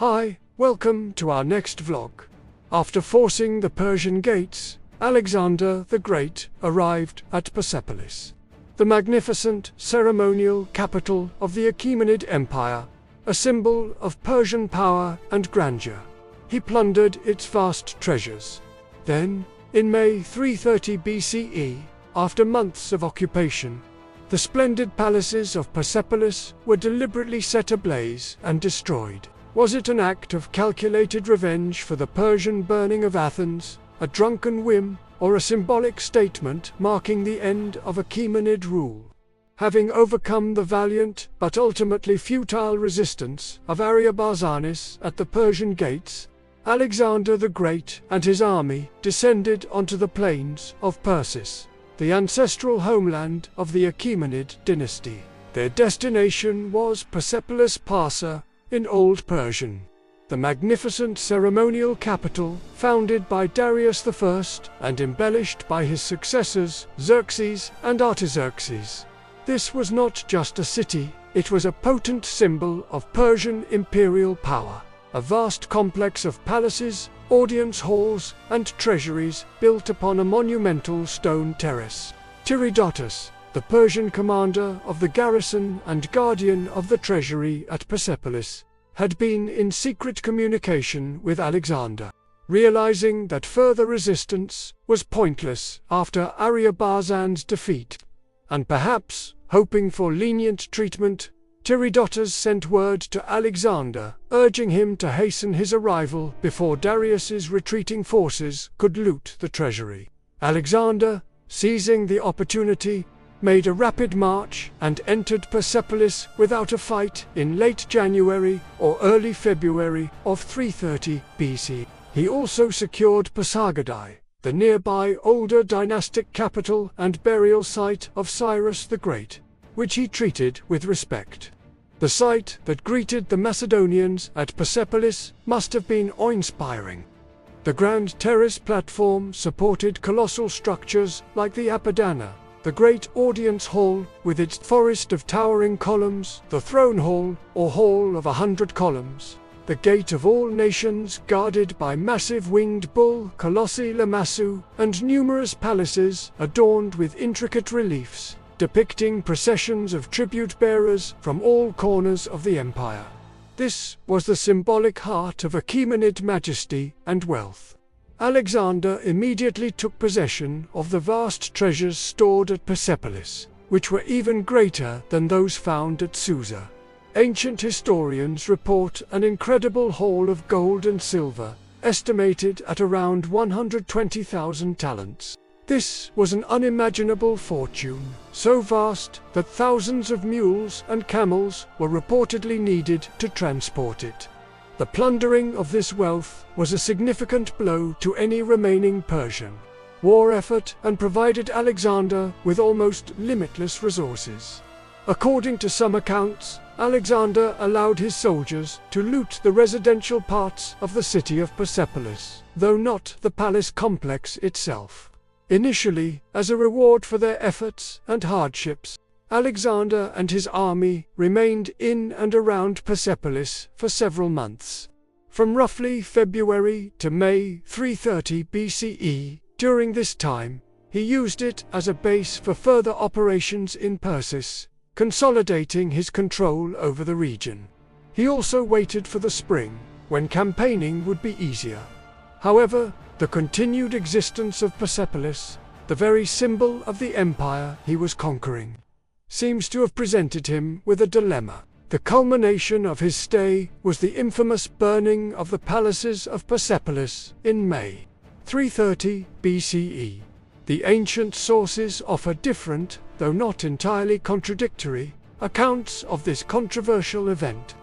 Hi, welcome to our next vlog. After forcing the Persian Gates, Alexander the Great arrived at Persepolis, the magnificent ceremonial capital of the Achaemenid Empire, a symbol of Persian power and grandeur. He plundered its vast treasures. Then, in May 330 BCE, after months of occupation, the splendid palaces of Persepolis were deliberately set ablaze and destroyed. Was it an act of calculated revenge for the Persian burning of Athens, a drunken whim, or a symbolic statement marking the end of Achaemenid rule? Having overcome the valiant but ultimately futile resistance of Ariobarzanes at the Persian Gates, Alexander the Great and his army descended onto the plains of Persis, the ancestral homeland of the Achaemenid dynasty. Their destination was Persepolis Parsa in Old Persian, the magnificent ceremonial capital founded by Darius I and embellished by his successors Xerxes and Artaxerxes. This was not just a city, it was a potent symbol of Persian imperial power, a vast complex of palaces, audience halls, and treasuries built upon a monumental stone terrace. Tiridates, the Persian commander of the garrison and guardian of the treasury at Persepolis, had been in secret communication with Alexander. Realizing that further resistance was pointless after Ariobarzanes' defeat, and perhaps hoping for lenient treatment, Tiridates sent word to Alexander, urging him to hasten his arrival before Darius's retreating forces could loot the treasury. Alexander, seizing the opportunity, made a rapid march and entered Persepolis without a fight in late January or early February of 330 BC. He also secured Pasargadae, the nearby older dynastic capital and burial site of Cyrus the Great, which he treated with respect. The sight that greeted the Macedonians at Persepolis must have been awe-inspiring. The grand terrace platform supported colossal structures like the Apadana, the great audience hall with its forest of towering columns, the throne hall, or hall of 100 columns, the gate of all nations guarded by massive winged bull colossi Lamassu, and numerous palaces adorned with intricate reliefs, depicting processions of tribute-bearers from all corners of the empire. This was the symbolic heart of Achaemenid majesty and wealth. Alexander immediately took possession of the vast treasures stored at Persepolis, which were even greater than those found at Susa. Ancient historians report an incredible haul of gold and silver, estimated at around 120,000 talents. This was an unimaginable fortune, so vast that thousands of mules and camels were reportedly needed to transport it. The plundering of this wealth was a significant blow to any remaining Persian war effort and provided Alexander with almost limitless resources. According to some accounts, Alexander allowed his soldiers to loot the residential parts of the city of Persepolis, though not the palace complex itself. Initially, as a reward for their efforts and hardships, Alexander and his army remained in and around Persepolis for several months. From roughly February to May 330 BCE, during this time, he used it as a base for further operations in Persis, consolidating his control over the region. He also waited for the spring, when campaigning would be easier. However, the continued existence of Persepolis, the very symbol of the empire he was conquering, seems to have presented him with a dilemma. The culmination of his stay was the infamous burning of the palaces of Persepolis in May 330 BCE. The ancient sources offer different, though not entirely contradictory, accounts of this controversial event.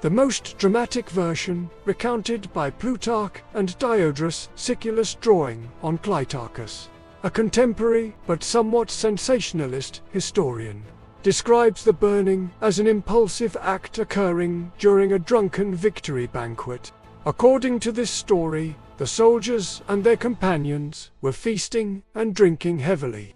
The most dramatic version, recounted by Plutarch and Diodorus Siculus' drawing on Clitarchus, a contemporary but somewhat sensationalist historian, describes the burning as an impulsive act occurring during a drunken victory banquet. According to this story, the soldiers and their companions were feasting and drinking heavily.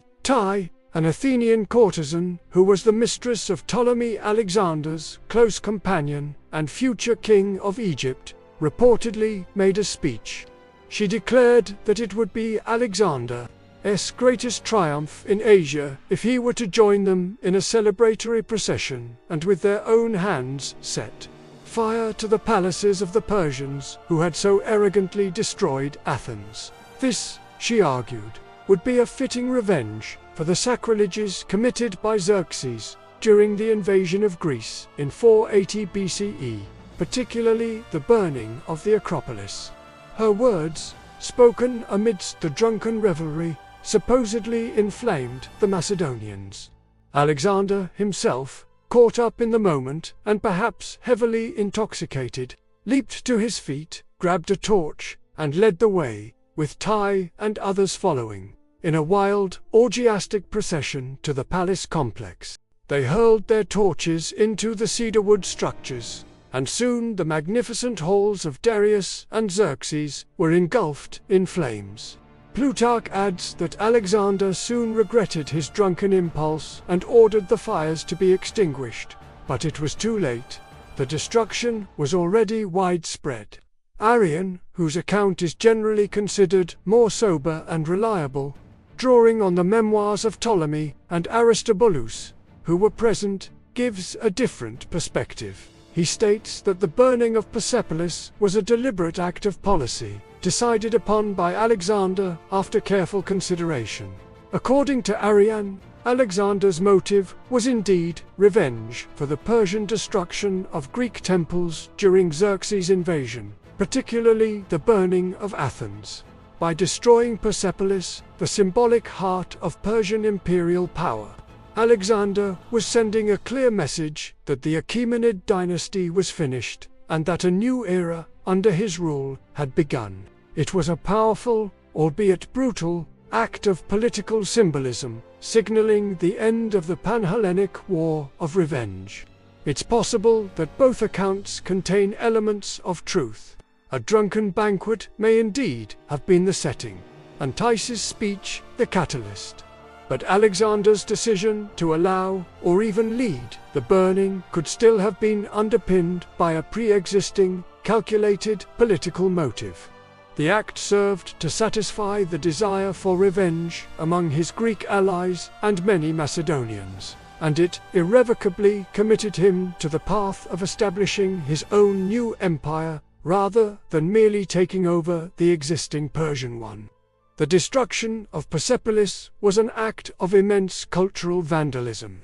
an Athenian courtesan who was the mistress of Ptolemy Alexander's close companion and future king of Egypt, reportedly made a speech. She declared that it would be Alexander's greatest triumph in Asia if he were to join them in a celebratory procession and with their own hands set fire to the palaces of the Persians who had so arrogantly destroyed Athens. This, she argued, would be a fitting revenge for the sacrileges committed by Xerxes during the invasion of Greece in 480 BCE, particularly the burning of the Acropolis. Her words, spoken amidst the drunken revelry, supposedly inflamed the Macedonians. Alexander himself, caught up in the moment and perhaps heavily intoxicated, leaped to his feet, grabbed a torch, and led the way, with Tai and others following, in a wild, orgiastic procession to the palace complex. They hurled their torches into the cedarwood structures, and soon the magnificent halls of Darius and Xerxes were engulfed in flames. Plutarch adds that Alexander soon regretted his drunken impulse and ordered the fires to be extinguished, but it was too late. The destruction was already widespread. Arrian, whose account is generally considered more sober and reliable, drawing on the memoirs of Ptolemy and Aristobulus, who were present, gives a different perspective. He states that the burning of Persepolis was a deliberate act of policy, decided upon by Alexander after careful consideration. According to Arrian, Alexander's motive was indeed revenge for the Persian destruction of Greek temples during Xerxes' invasion, particularly the burning of Athens. By destroying Persepolis, the symbolic heart of Persian imperial power, Alexander was sending a clear message that the Achaemenid dynasty was finished, and that a new era, under his rule, had begun. It was a powerful, albeit brutal, act of political symbolism, signaling the end of the Pan-Hellenic War of Revenge. It's possible that both accounts contain elements of truth. A drunken banquet may indeed have been the setting, and Tice's speech the catalyst. But Alexander's decision to allow, or even lead, the burning could still have been underpinned by a pre-existing, calculated political motive. The act served to satisfy the desire for revenge among his Greek allies and many Macedonians, and it irrevocably committed him to the path of establishing his own new empire, rather than merely taking over the existing Persian one. The destruction of Persepolis was an act of immense cultural vandalism.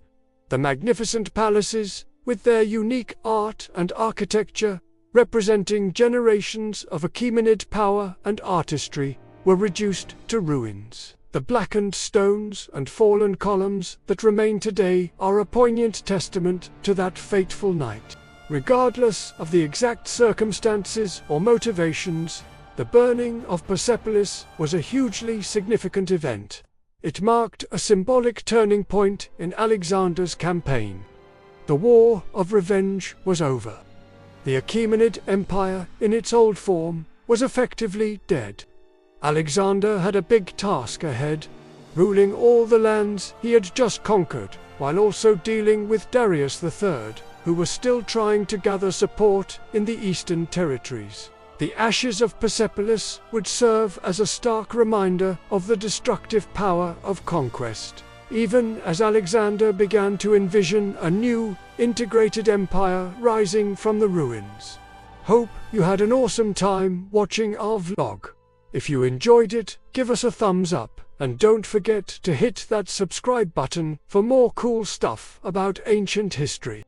The magnificent palaces, with their unique art and architecture, representing generations of Achaemenid power and artistry, were reduced to ruins. The blackened stones and fallen columns that remain today are a poignant testament to that fateful night. Regardless of the exact circumstances or motivations, the burning of Persepolis was a hugely significant event. It marked a symbolic turning point in Alexander's campaign. The war of revenge was over. The Achaemenid Empire, in its old form, was effectively dead. Alexander had a big task ahead, ruling all the lands he had just conquered, while also dealing with Darius III, who was still trying to gather support in the eastern territories. The ashes of Persepolis would serve as a stark reminder of the destructive power of conquest, even as Alexander began to envision a new, integrated empire rising from the ruins. Hope you had an awesome time watching our vlog. If you enjoyed it, give us a thumbs up, and don't forget to hit that subscribe button for more cool stuff about ancient history.